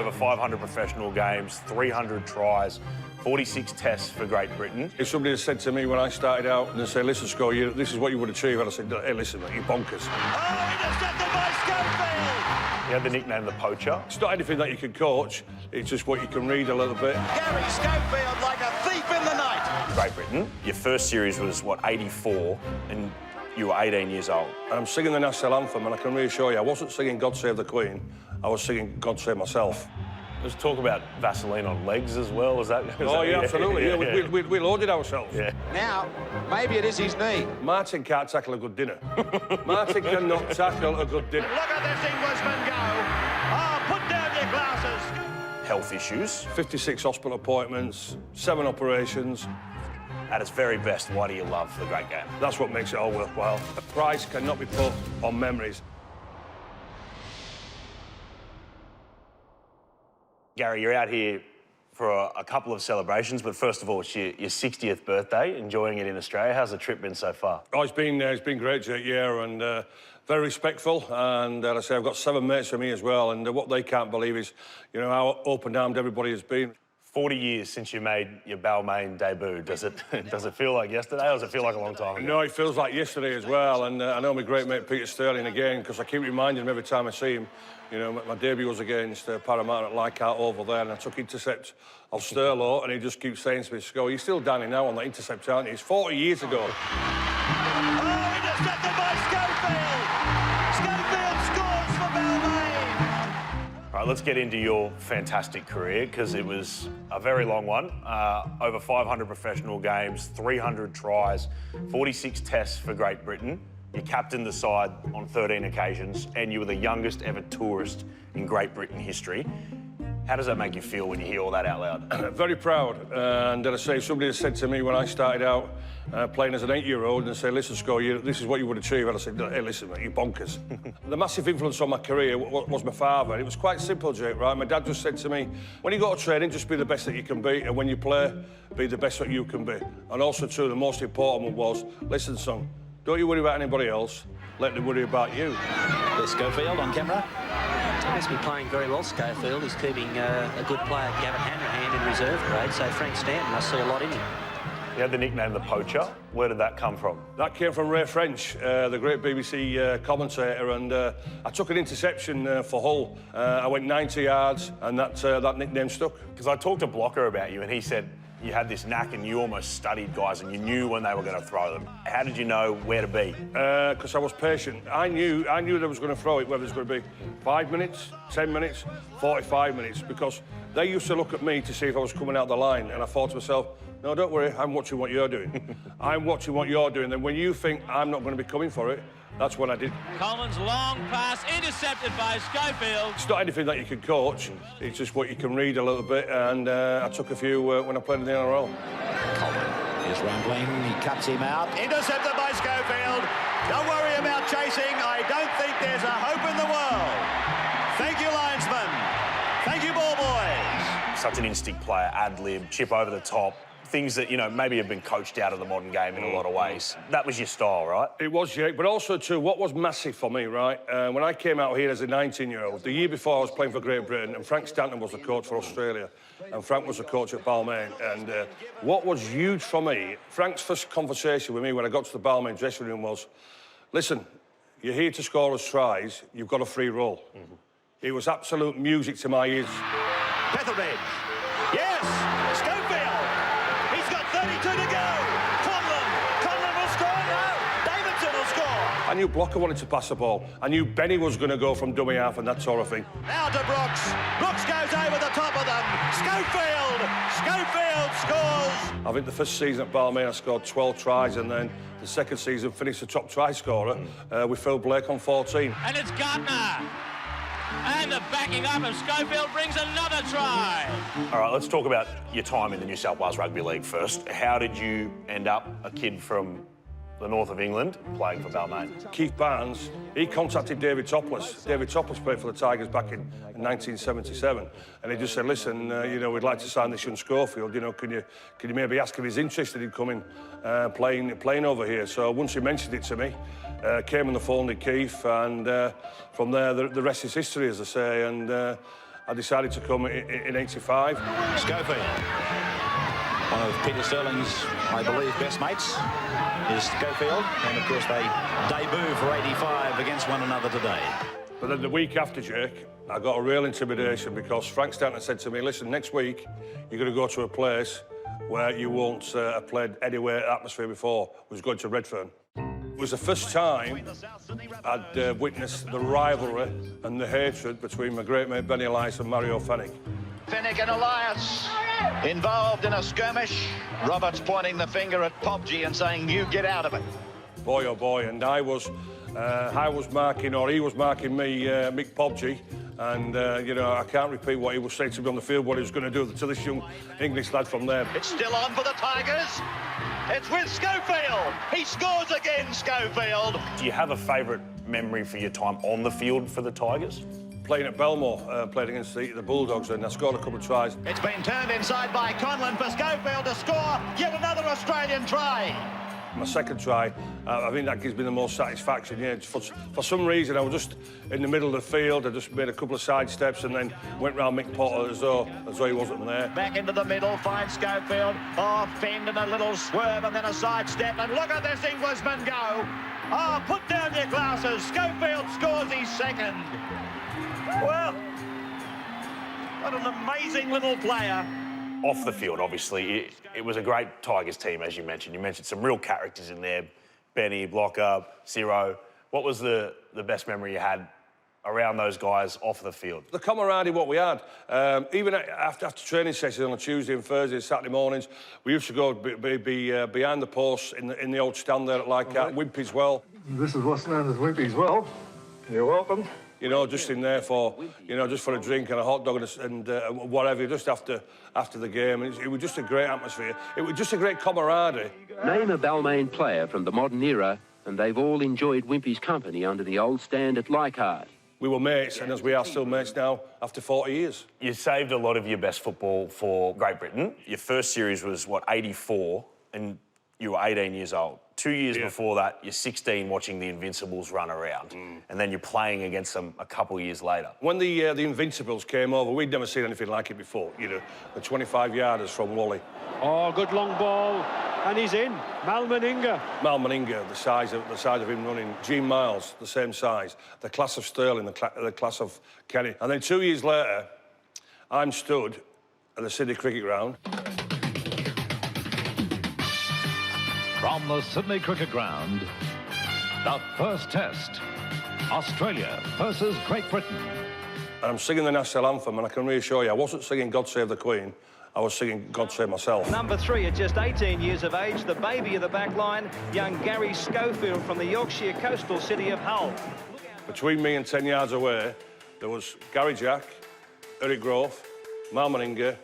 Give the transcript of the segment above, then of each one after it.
over 500 professional games, 300 tries, 46 tests for Great Britain. If somebody had said to me when I started out and they say, listen, Score, this is what you would achieve, I'd have said, hey, listen, mate, you're bonkers. Oh, intercepted by Schofield! He had the nickname the Poacher. It's not anything that you can coach, it's just what you can read a little bit. Gary Schofield like a thief in the night. Great Britain. Your first series was, what, 84, and you were 18 years old. And I'm singing the national anthem, and I can reassure you, I wasn't singing God Save the Queen, I was singing God Save Myself. There's talk about Vaseline on legs as well, is that? Yeah, absolutely, yeah. We loaded ourselves. Yeah. Now, maybe it is his knee. Martin can't tackle a good dinner. Martin cannot tackle a good dinner. Look at this Englishman go. Oh, put down your glasses. Health issues. 56 hospital appointments, 7 operations. At its very best, why do you love the great game? That's what makes it all worthwhile. A price cannot be put on memories. Gary, you're out here for a couple of celebrations, but first of all, it's your 60th birthday, enjoying it in Australia. How's the trip been so far? Oh, it's been great, Jake, yeah, and very respectful. And I say I've got 7 mates with me as well, and what they can't believe is, you know, how open-armed everybody has been. 40 years since you made your Balmain debut. Does it feel like yesterday, or does it feel like a long time ago? No, it feels like yesterday as well, and I know my great mate Peter Sterling again, because I keep reminding him every time I see him. You know, my debut was against Paramount at Leichhardt over there, and I took intercept of Sterlo, and he just keeps saying to me, "Sco, you're still Danny now on that intercept, aren't you? It's 40 years ago." Oh, intercepted by Schofield! Schofield scores for Balmain! All right, let's get into your fantastic career, because it was a very long one. Over 500 professional games, 300 tries, 46 tests for Great Britain. You captained the side on 13 occasions, and you were the youngest ever tourist in Great Britain history. How does that make you feel when you hear all that out loud? Very proud. And I say, if somebody had said to me when I started out playing as an 8-year-old and say, listen, Sco, this is what you would achieve, I'd have said, hey, listen, mate, you're bonkers. The massive influence on my career was my father. It was quite simple, Jake, right? My dad just said to me, when you go to training, just be the best that you can be, and when you play, be the best that you can be. And also, too, the most important one was, listen, son, don't you worry about anybody else, let them worry about you. There's Schofield on camera. He must be playing very well, Schofield. He's keeping a good player, Gavin Hanrahan, in reserve grade, so Frank Stanton must see a lot in him. You had the nickname the Poacher. Where did that come from? That came from Ray French, the great BBC commentator, and I took an interception for Hull. I went 90 yards, and that nickname stuck. Because I talked to Blocker about you, and he said you had this knack and you almost studied guys and you knew when they were going to throw them. How did you know where to be? Because I was patient. I knew they was going to throw it, whether it's going to be 5 minutes, 10 minutes, 45 minutes, because they used to look at me to see if I was coming out the line, and I thought to myself, no, don't worry, I'm watching what you're doing. I'm watching what you're doing, and when you think I'm not going to be coming for it, that's what I did. Coleman's long pass intercepted by Schofield. It's not anything that you can coach, it's just what you can read a little bit, and I took a few when I played in the NRL. Coleman is rambling, he cuts him out. Intercepted by Schofield. Don't worry about chasing. I don't think there's a hope in the world. Thank you, linesman. Thank you, ball boys. Such an instinct player, ad-lib, chip over the top. Things that, you know, maybe have been coached out of the modern game in a lot of ways. That was your style, right? It was, Jake, but also, too, what was massive for me, right? When I came out here as a 19-year-old, the year before I was playing for Great Britain, and Frank Stanton was the coach for Australia, and Frank was the coach at Balmain, and what was huge for me, Frank's first conversation with me when I got to the Balmain dressing room was, listen, you're here to score us tries, you've got a free roll. It was absolute music to my ears. Petherbridge. Yes! Schofield! He's got 32 to go! Conlon will score now! Davidson will score! I knew Blocker wanted to pass the ball. I knew Benny was going to go from dummy half and that sort of thing. Now to Brooks. Brooks goes over the top of them. Schofield! Schofield scores! I think the first season at Balmain I scored 12 tries, and then the second season finished the top try scorer with Phil Blake on 14. And it's Gardner. And the backing up of Schofield brings another try. All right, let's talk about your time in the New South Wales Rugby League first. How did you end up, a kid from the north of England, playing for Balmain? Keith Barnes, he contacted David Topless. David Topless played for the Tigers back in 1977, and he just said, listen, you know, we'd like to sign this young Schofield, you know, can you maybe ask if he's interested in coming playing over here? So once he mentioned it to me, came on the phone to Keith, and from there, the rest is history, as I say, and I decided to come in '85. Schofield, one of Peter Sterling's, I believe, best mates, is Schofield. And, of course, they debut for '85 against one another today. But then the week after, Jake, I got a real intimidation because Frank Stanton said to me, listen, next week, you're going to go to a place where you won't have played anywhere atmosphere before. We was going to Redfern. It was the first time I'd witnessed the rivalry and the hatred between my great mate Benny Elias and Mario Fennick. Fennick and Elias involved in a skirmish. Roberts pointing the finger at Popji and saying, you get out of it. Boy, oh boy, and I was marking, or he was marking me, Mick Popji, and, you know, I can't repeat what he was saying to me on the field, what he was going to do to this young English lad from there. It's still on for the Tigers. It's with Schofield. He scores again, Schofield. Do you have a favourite memory for your time on the field for the Tigers? Playing at Belmore, played against the Bulldogs, and I scored a couple of tries. It's been turned inside by Conlon for Schofield to score yet another Australian try. My second try, I think that gives me the most satisfaction. Yeah, for some reason, I was just in the middle of the field. I just made a couple of side steps and then went round Mick Potter as though he wasn't there. Back into the middle, finds Schofield. Oh, fend and a little swerve and then a side step. And look at this Englishman go. Oh, put down your glasses. Schofield scores his second. Well, what an amazing little player. Off the field, obviously, it was a great Tigers team, as you mentioned. You mentioned some real characters in there. Benny, Blocker, Ciro. What was the best memory you had around those guys off the field? The camaraderie, what we had. Even after training sessions on a Tuesday and Thursday and Saturday mornings, we used to go be behind the posts in the old stand there at Wimpy's Well. This is what's known as Wimpy's Well. You're welcome. You know, just in there for, you know, just for a drink and a hot dog and whatever, just after the game. It was just a great atmosphere. It was just a great camaraderie. Name a Balmain player from the modern era, and they've all enjoyed Wimpy's company under the old stand at Leichhardt. We were mates, and as we are still mates now, after 40 years. You saved a lot of your best football for Great Britain. Your first series was, what, 84, and you were 18 years old. 2 years before that, you're 16 watching the Invincibles run around, and then you're playing against them a couple of years later. When the Invincibles came over, we'd never seen anything like it before. You know, the 25-yarders from Wally. Oh, good long ball, and he's in. Mal Meninga. Mal Meninga, the size of him running. Gene Miles, the same size. The class of Sterling, the class of Kenny. And then 2 years later, I'm stood at the Sydney Cricket Ground. From the Sydney Cricket Ground, the first test, Australia versus Great Britain. And I'm singing the national anthem, and I can reassure you, I wasn't singing God Save the Queen, I was singing God Save Myself. Number 3 at just 18 years of age, the baby of the back line, young Gary Schofield from the Yorkshire coastal city of Hull. Between me and 10 yards away, there was Gary Jack, Eric Grove, Mal Meninga,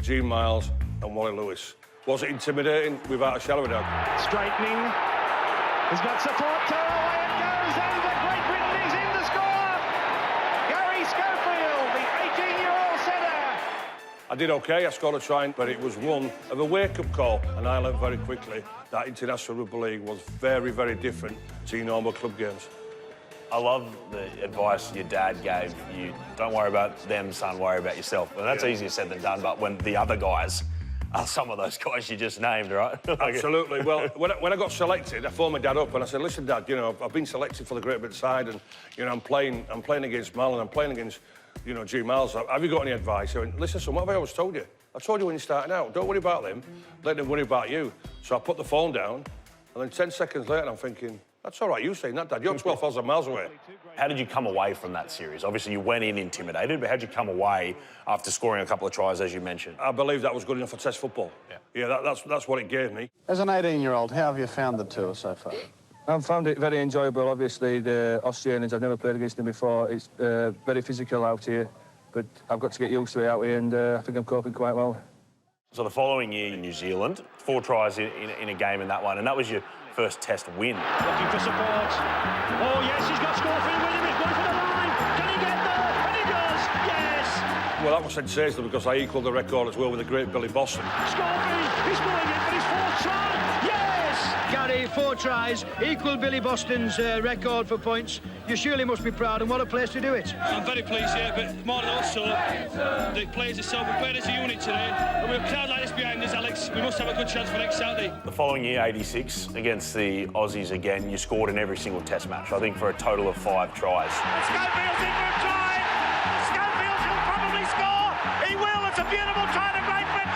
Gene Miles and Wally Lewis. Was it intimidating? Without a shadow of a doubt. Straightening. He's got support. Away it goes. And the Great Britain is in to score. Gary Schofield, the 18-year-old setter. I did OK. I scored a try, but it was one of a wake-up call. And I learned very quickly that International Rugby League was very, very different to your normal club games. I love the advice your dad gave you. Don't worry about them, son, worry about yourself. And that's easier said than done, but when the other guys are some of those guys you just named, right? Absolutely. Well, when I got selected, I phoned my dad up and I said, listen, Dad, you know, I've been selected for the Great Britain side and, you know, I'm playing against Mal and I'm playing against, you know, G. Miles. Have you got any advice? I went, listen, son, what have I always told you? I told you when you started out, don't worry about them, let them worry about you. So I put the phone down and then 10 seconds later, I'm thinking, that's all right, you saying that, Dad. You're 12,000 miles away. How did you come away from that series? Obviously, you went in intimidated, but how did you come away after scoring a couple of tries, as you mentioned? I believe that was good enough for Test football. Yeah, that's what it gave me. As an 18-year-old, how have you found the tour so far? I've found it very enjoyable. Obviously, the Australians, I've never played against them before. It's very physical out here, but I've got to get used to it out here, and I think I'm coping quite well. So the following year in New Zealand, 4 tries in a game in that one, and that was your first Test win. Looking for support. Oh, yes, he's got Schofield with him. He's going for the line. Can he get there? And he does. Yes. Well, that was sensational because I equalled the record as well with the great Billy Boston. Schofield, he's going in for his 4th try. Yes. Gary, 4 tries, equal Billy Boston's record for points. You surely must be proud, and what a place to do it. I'm very pleased, yeah, but more than also, the players are so prepared as a unit today. And with a crowd like this behind us, Alex, we must have a good chance for next Saturday. The following year, 86, against the Aussies again, you scored in every single test match, I think for a total of 5 tries. Schofield's in for a try. Schofield will probably score. He will. It's a beautiful try to Great Britain.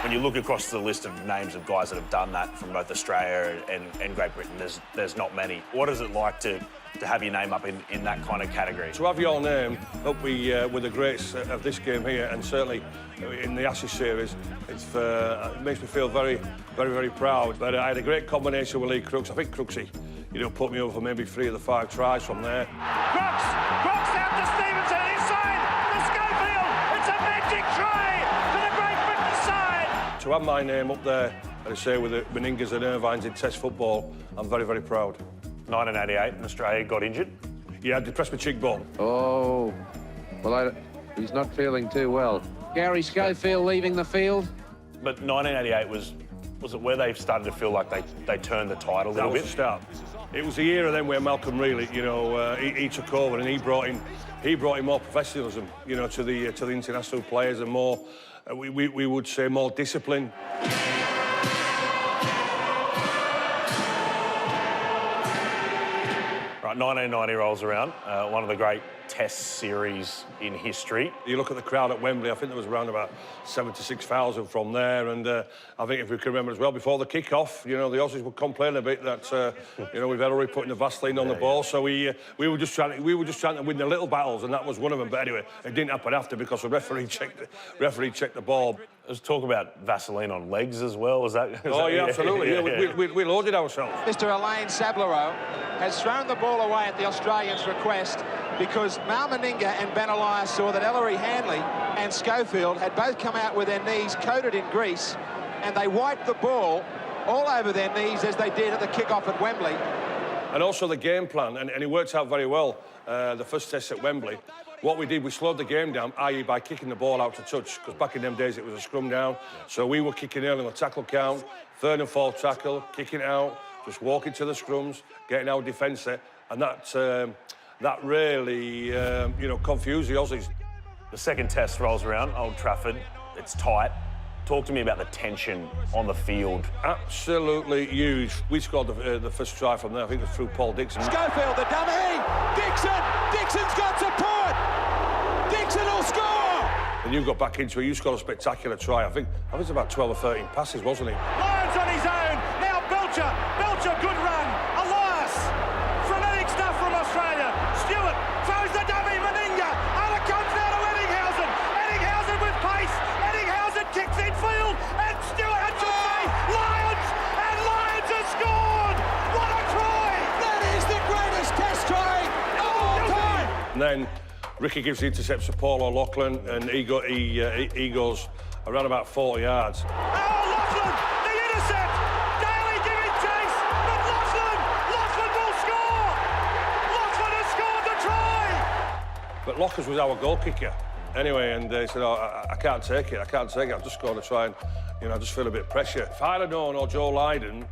When you look across the list of names of guys that have done that from both Australia and Great Britain, there's not many. What is it like to have your name up in that kind of category? To have your name up with the greats of this game here, and certainly in the Ashes series, it makes me feel very, very, very proud. But I had a great combination with Lee Crooks. I think Crooksy, put me over for maybe 3 of the 5 tries from there. Crooks out to Stevenson inside the Schofield. It's a magic try to the Great Britain side. To have my name up there, as I say, with the Meningas and Irvines in Test football, I'm very, very proud. 1988, and Australia got injured. Yeah, I depressed my cheekbone. Oh, well, he's not feeling too well. Gary Schofield leaving the field. But 1988 was it where they started to feel like they turned the tide a little That was bit? the start. It was the era then where Malcolm Reilly, he took over and he brought in more professionalism, to the international players and more, we would say more discipline. Right, 1990 rolls around, one of the great test series in history. You look at the crowd at Wembley, I think there was around about 76,000 from there, and I think if we can remember as well, before the kick-off, the Aussies would complain a bit that, we've already putting the Vaseline on the ball, so we were just trying to win the little battles, and that was one of them. But anyway, it didn't happen after because the referee checked the ball. There's talk about Vaseline on legs as well. Was that? Yeah, absolutely. Yeah. We loaded ourselves. Mr. Alain Sablereau has thrown the ball away at the Australians' request because Mal Meninga and Ben Elias saw that Ellery Hanley and Schofield had both come out with their knees coated in grease, and they wiped the ball all over their knees as they did at the kick-off at Wembley. And also the game plan, and it worked out very well, the first test at Wembley. What we did, we slowed the game down, i.e. by kicking the ball out to touch, because back in them days it was a scrum down. So we were kicking early on the tackle count, 3rd and 4th tackle, kicking it out, just walking to the scrums, getting our defence set, and that really, confused the Aussies. The second test rolls around, Old Trafford, it's tight. Talk to me about the tension on the field. Absolutely huge. We scored the first try from there, I think it was through Paul Dixon. Schofield, the dummy! Dixon's got support! Dixon will score! And you got back into it, you scored a spectacular try. I think it's about 12 or 13 passes, wasn't it? Lyons on his own. Now Belcher, good run. Elias, frenetic stuff from Australia. Stewart throws the dummy. Meninga, and it comes now to Eddinghausen. Eddinghausen with pace. Eddinghausen kicks in field, and Stewart, I should say, Lyons has scored. What a try! That is the greatest test try of all time. And then Ricky gives the intercept to Paul O'Loughlin, and he goes around about 40 yards. Oh, Loughlin, the intercept. Daly giving chase, but Loughlin will score. Loughlin has scored the try. But Lockers was our goal kicker. Anyway, and he said, I can't take it. I've just scored a try and, I just feel a bit of pressure. If I'd have known, or Joe Lydon,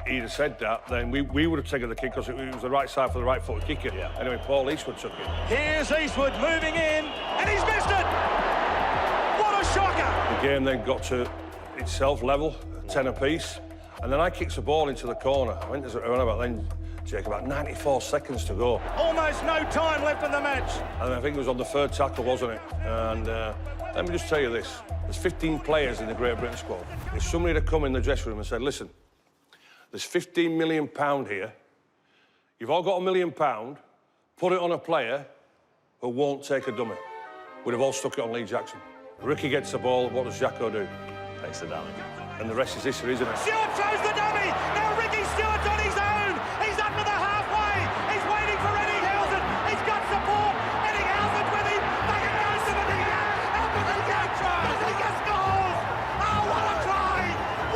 he'd have said that, then we would have taken the kick because it was the right side for the right-footed kicker. Yeah. Anyway, Paul Eastwood took it. Here's Eastwood moving in, and he's missed it. What a shocker. The game then got to itself level, 10 apiece, and then I kicked the ball into the corner. I went around about then, Jake, about 94 seconds to go. Almost no time left in the match. And I think it was on the 3rd tackle, wasn't it? And let me just tell you this. There's 15 players in the Great Britain squad. If somebody had come in the dressing room and said, listen, there's £15 million here. You've all got £1 million. Put it on a player who won't take a dummy. We'd have all stuck it on Lee Jackson. Ricky gets the ball. What does Jacko do? Takes the dummy. And the rest is history, isn't it? Stewart throws the dummy. Now Ricky Stewart's on his own. He's up to the halfway. He's waiting for Eddinghausen. He's got support. Eddinghausen's with him. They can go to Meninga. And Meninga scores. Oh, what a try.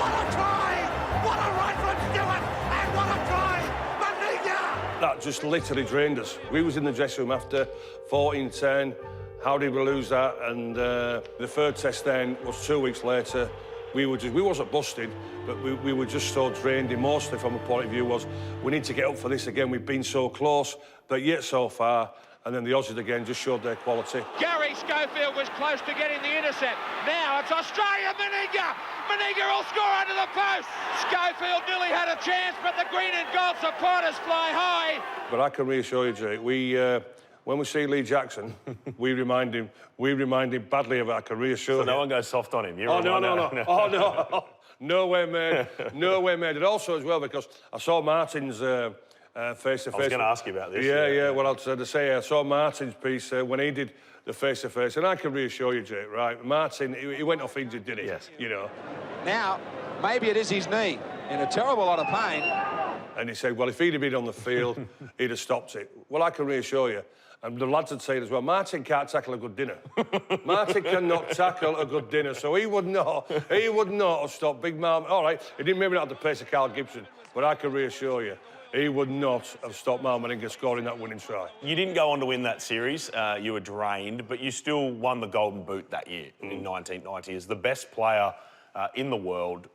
What a try. What a run from Stewart. And what a try. Meninga. That just literally drained us. We was in the dressing room after 14-10. How did we lose that? And the 3rd test then was 2 weeks later. we wasn't busted, but we were just so drained emotionally from a point of view was, we need to get up for this again. We've been so close, but yet so far. And then the Aussies again just showed their quality. Gary Schofield was close to getting the intercept. Now it's Australia, Meninga. Meninga will score under the post. Schofield nearly had a chance, but the green and gold supporters fly high. But I can reassure you, Jake, when we see Lee Jackson, we remind him badly of it, I can reassure you. So no one goes soft on him? No. Oh, no. No way, mate. No way, mate. And also as well, because I saw Martin's face-to-face. I was going to ask you about this. Yeah. Well, I saw Martin's piece when he did the face-to-face, and I can reassure you, Jake, right? Martin, he went off injured, didn't he? Yes. You know. Now, maybe it is his knee, in a terrible lot of pain. And he said, well, if he'd have been on the field, he'd have stopped it. Well, I can reassure you, and the lads would say it as well, Martin can't tackle a good dinner. Martin cannot tackle a good dinner, so he would not have stopped Big Mal. All right, he didn't maybe not at the pace of Carl Gibson, but I can reassure you, he would not have stopped Mal Meninga scoring that winning try. You didn't go on to win that series. You were drained, but you still won the Golden Boot that year in 1990 as the best player in the world.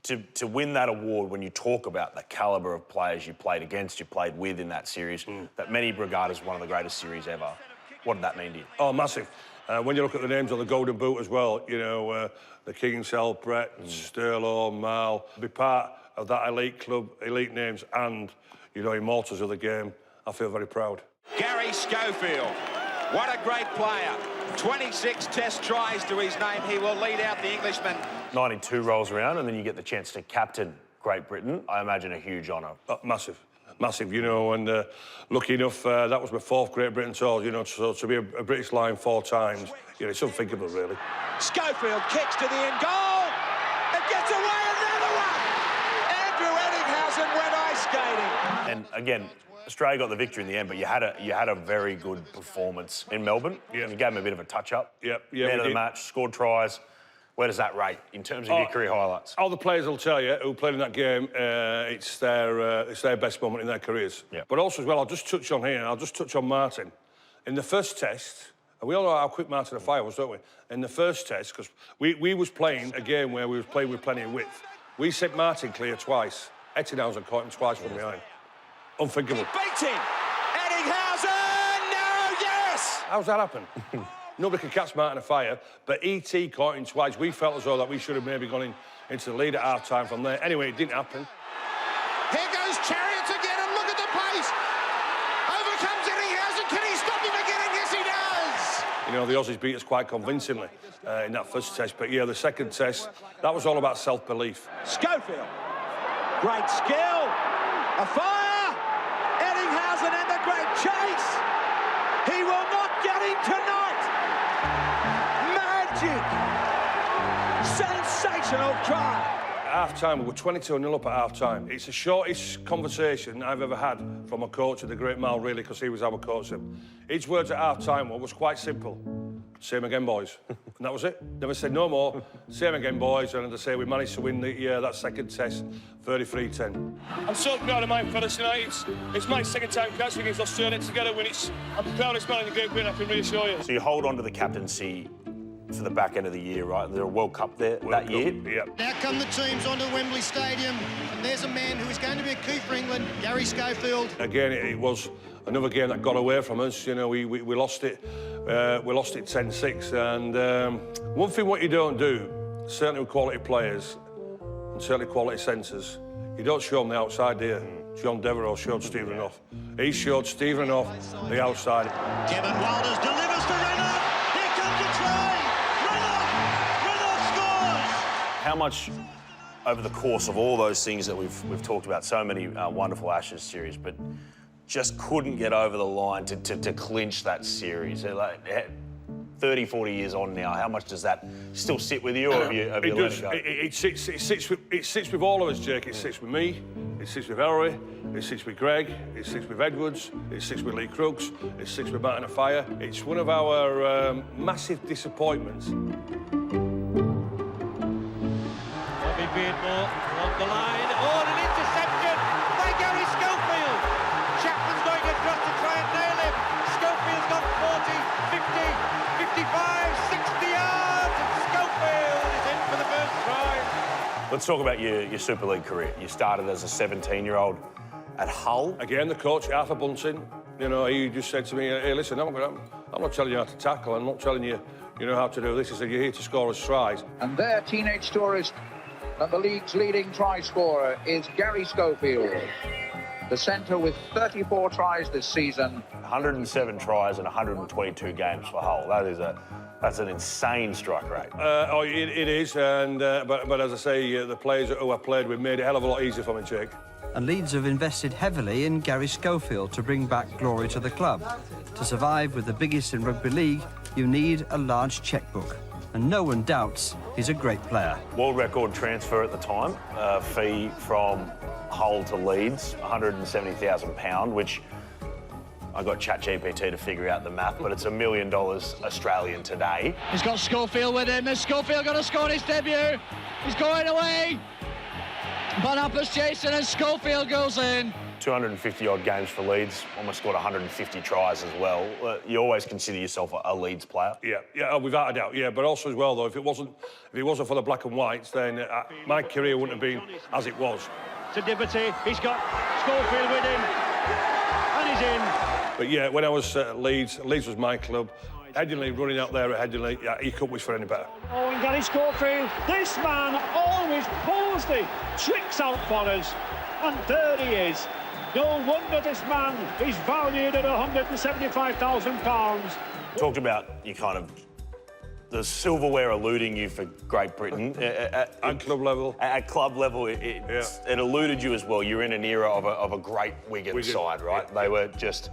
To win that award, when you talk about the calibre of players you played against, you played with in that series, that many regard as one of the greatest series ever, what did that mean to you? Oh, massive. When you look at the names on the Golden Boot as well, you know, the King himself, Brett, Sterlo, Mal, be part of that elite club, elite names, and, you know, immortals of the game, I feel very proud. Gary Schofield, what a great player. 26 test tries to his name. He will lead out the Englishman. 92 rolls around, and then you get the chance to captain Great Britain. I imagine a huge honour. Massive, you know, and lucky enough, that was my 4th Great Britain tour, you know, so to be a British Lion 4 times, you know, it's unthinkable, really. Schofield kicks to the end goal. It gets away, another one. Andrew Eddinghausen went ice skating. And again, Australia got the victory in the end, but you had a very good performance in Melbourne. Yeah. You gave him a bit of a touch-up. Yep. Man of the match, scored tries. Where does that rate in terms of your career highlights? All the players will tell you who played in that game, it's their best moment in their careers. Yep. But also as well, I'll just touch on Martin. In the first test, and we all know how quick Martin the Fire was, don't we? In the first test, because we was playing a game where we was playing with plenty of width. We set Martin clear twice. Eddinghausen caught him twice from behind. Unthinkable. He beats him. Eddinghausen, no, yes! How's that happen? Nobody can catch Martin Fire, but E.T. caught him twice. We felt as though that we should have maybe gone into the lead at half-time from there. Anyway, it didn't happen. Here goes Chariots again, and look at the pace. Over comes Eddinghausen. Can he stop him again? And yes, he does. You know, the Aussies beat us quite convincingly in that first test. But, yeah, the second test, that was all about self-belief. Schofield, great skill. A fire. Eddinghausen and the great chase. He will not get him tonight. Magic. Sensational try. At half-time, we were 22-0 up at half-time. It's the shortest conversation I've ever had from a coach, the great Mal, really, because he was our coach. His words at half-time was quite simple. Same again, boys. And that was it. Never said no more. Same again, boys. And as I say, we managed to win that second test, 33-10. I'm so proud of my fellas tonight. It's my second time catching against Australia together when I'm the proudest man in the Great Britain, I can reassure you. So you hold on to the captaincy for the back end of the year, right? There's a World Cup there that year. Yep. Now come the teams onto Wembley Stadium, and there's a man who is going to be a key for England, Gary Schofield. Again, it was another game that got away from us. You know, we lost it. We lost it 10-6. And one thing what you don't do, certainly with quality players and certainly quality centres, you don't show them the outside, do you? John Devereux showed Stephen off. He showed Stephen off the outside. Kevin Walters delivers to Reynolds. Here comes a try. Reynolds scores. How much over the course of all those things that we've talked about, so many wonderful Ashes series, but just couldn't get over the line to clinch that series? Like, 30, 40 years on now, how much does that still sit with you, or have you let it go? It sits with all of us, Jake. It sits with me, it sits with Ellery, it sits with Greg, it sits with Edwards, it sits with Lee Crooks, it sits with Martin Fire. It's one of our massive disappointments. Bobby Beardmore along the line. Oh, and an interception by Gary Schofield. Chapman's going across to try and nail him. Schofield's got 40, 50, 55, 60 yards, and Schofield is in for the first try. Let's talk about your Super League career. You started as a 17-year-old at Hull. Again, the coach, Arthur Bunting, you know, he just said to me, hey, listen, I'm not telling you how to tackle, I'm not telling you, you know, how to do this. He said, you're here to score us tries. And their teenage tourist and the league's leading try scorer is Gary Schofield, the centre with 34 tries this season. 107 tries in 122 games for Hull. That's an insane strike rate. It is, and but as I say, the players who I played with made it a hell of a lot easier for me, Jake. And Leeds have invested heavily in Gary Schofield to bring back glory to the club. To survive with the biggest in rugby league, you need a large chequebook. And no one doubts he's a great player. World record transfer at the time, fee from Hull to Leeds, £170,000, which I got ChatGPT to figure out the math, but it's $1 million Australian today. He's got Schofield with him. Is Schofield going to score his debut? He's going away. Bonapper's chasing and Schofield goes in. 250-odd games for Leeds, almost scored 150 tries as well. You always consider yourself a Leeds player. Yeah, without a doubt, yeah. But also as well, though, if it wasn't for the black and whites, then my career wouldn't have been as it was. To Liberty, he's got Schofield with him, and he's in. But yeah, when I was at Leeds was my club. Headingley running out there at Headingley, yeah, he couldn't wish for any better. Oh, and Gary Schofield, this man always pulls the tricks out for us. And there he is. No wonder this man is valued at £175,000. Talked about you kind of the silverware eluding you for Great Britain. At club level. At club level, it eluded you as well. You're in an era of a great Wigan side, right? Yeah. They were just,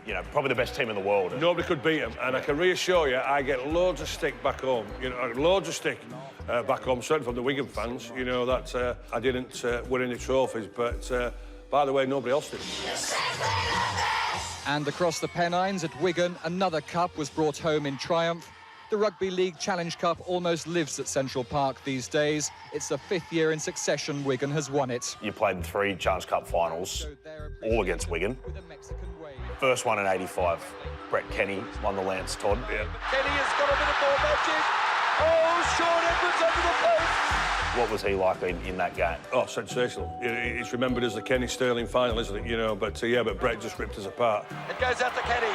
you know, probably the best team in the world. Nobody could beat them, and I can reassure you, I get loads of stick back home. You know, loads of stick back home, certainly from the Wigan fans. You know that I didn't win any trophies, but by the way, nobody else did. And across the Pennines at Wigan, another cup was brought home in triumph. The Rugby League Challenge Cup almost lives at Central Park these days. It's the 5th year in succession Wigan has won it. You played in 3 Challenge Cup finals, all against Wigan. First one in '85, Brett Kenny won the Lance Todd. Kenny has got a bit of more magic. Oh, Sean Edwards over the post. What was he like in that game? Oh, sensational. It's remembered as the Kenny Sterling final, isn't it? You know, but Brett just ripped us apart. It goes out to Kenny.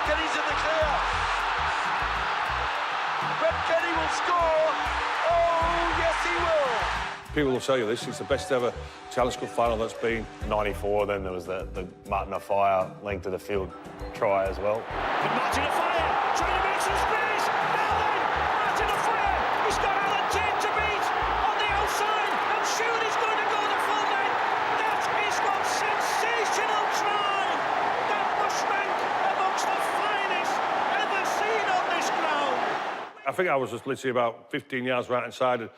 Kenny's in the clear. Brett Kenny will score. Oh, yes, he will. People will tell you this, it's the best ever Challenge Cup final that's been. 94, then there was the Martin Afire length of the field try as well. Martin Afire trying to make some space. Now then, Martin Afire, he's got Alan Tate to beat on the outside, and soon he's going to go the full length. That is one sensational try. That must rank amongst the finest ever seen on this ground. I think I was just literally about 15 yards right inside.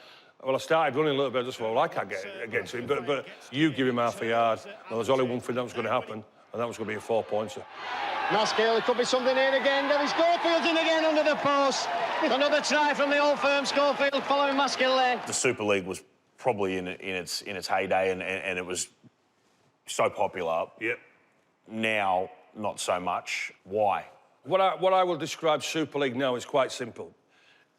Well, I started running a little bit, I just thought, well, I can't get against him, but you give him half a yard, and there's only one thing that was going to happen, and that was going to be a 4-pointer. Maskell, it could be something in again. Gary Schofield's in again under the post. Another try from the old firm. Schofield following Maskell there. The Super League was probably in its heyday, and it was so popular. Yep. Now, not so much. Why? What I will describe Super League now is quite simple.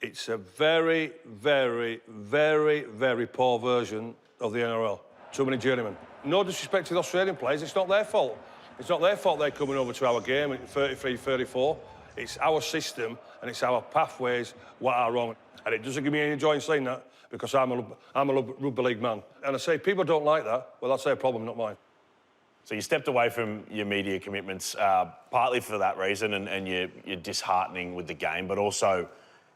It's a very, very, very, very poor version of the NRL. Too many journeymen. No disrespect to the Australian players, it's not their fault. It's not their fault they're coming over to our game at 33, 34. It's our system and it's our pathways what are wrong. And it doesn't give me any joy in saying that because I'm a rugby league man. And I say people don't like that, well, that's their problem, not mine. So you stepped away from your media commitments partly for that reason and you're disheartening with the game, but also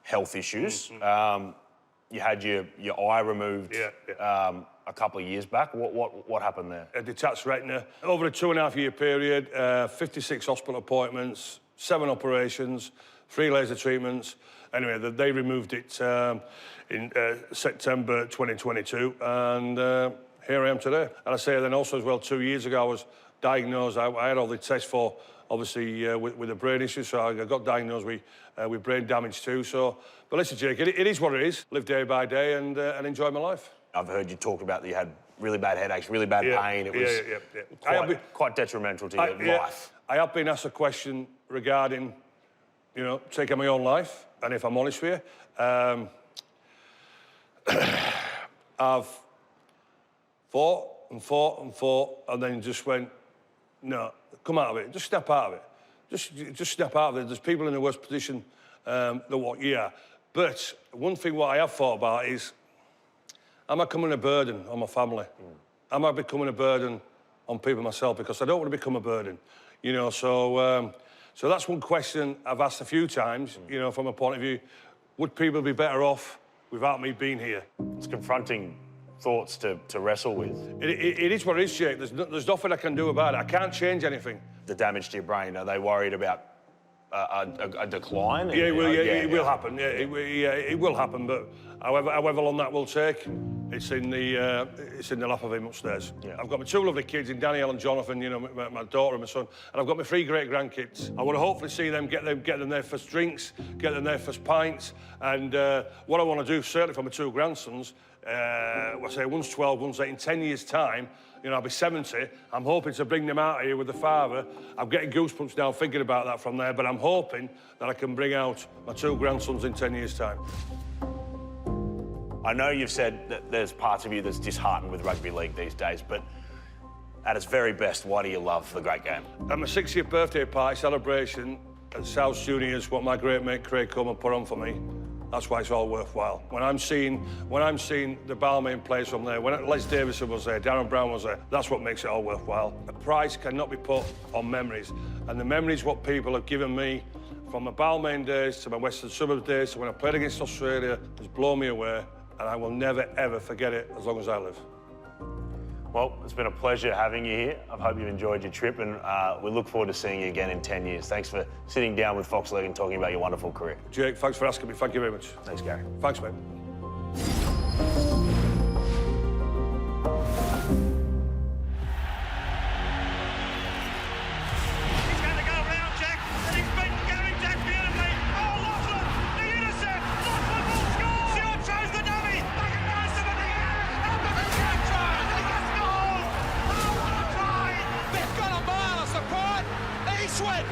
health issues. You had your eye removed a couple of years back. What happened there? A detached retina. Over a 2.5-year period, 56 hospital appointments, 7 operations, 3 laser treatments. Anyway, they removed it in September 2022, and here I am today. And I say then also as well, 2 years ago I was diagnosed. I had all the tests for, obviously, with a brain issue, so I got diagnosed with brain damage too. So, but listen, Jake, it is what it is. Live day by day and enjoy my life. I've heard you talk about that you had really bad headaches, really bad pain. It was quite detrimental to your life. I have been asked a question regarding, you know, taking my own life, and if I'm honest with you, I've fought and fought and fought, and then just went, no, come out of it. Just step out of it. Just step out of it. There's people in a worse position than what you are. But one thing what I have thought about is, am I becoming a burden on my family? Am I becoming a burden on people myself? Because I don't want to become a burden, you know. So that's one question I've asked a few times, you know, from a point of view. Would people be better off without me being here? It's confronting thoughts to wrestle with. It is what it is, Jake. There's nothing I can do about it. I can't change anything. The damage to your brain, are they worried about a decline? Yeah, it will happen. Yeah, it will happen. But however long that will take, it's in the lap of him upstairs. Yeah. I've got my 2 lovely kids in Danielle and Jonathan, you know, my daughter and my son, and I've got my 3 great grandkids. I want to hopefully see them get them their first drinks, get them their first pints, and what I want to do certainly for my 2 grandsons. I say one's 12, one's 8. In 10 years' time, you know, I'll be 70. I'm hoping to bring them out here with the father. I'm getting goosebumps now thinking about that from there, but I'm hoping that I can bring out my 2 grandsons in 10 years' time. I know you've said that there's parts of you that's disheartened with rugby league these days, but at its very best, why do you love the great game? At my 60th birthday party celebration at South Juniors, what my great mate Craig come and put on for me, that's why it's all worthwhile. When I'm seeing the Balmain players from there, when Les Davison was there, Darren Brown was there, that's what makes it all worthwhile. The price cannot be put on memories, and the memories what people have given me from my Balmain days to my Western Suburbs days to when I played against Australia has blown me away, and I will never, ever forget it as long as I live. Well, it's been a pleasure having you here. I hope you've enjoyed your trip, and we look forward to seeing you again in 10 years. Thanks for sitting down with Fox League and talking about your wonderful career. Jake, thanks for asking me. Thank you very much. Thanks, Gary. Thanks, mate. Sweat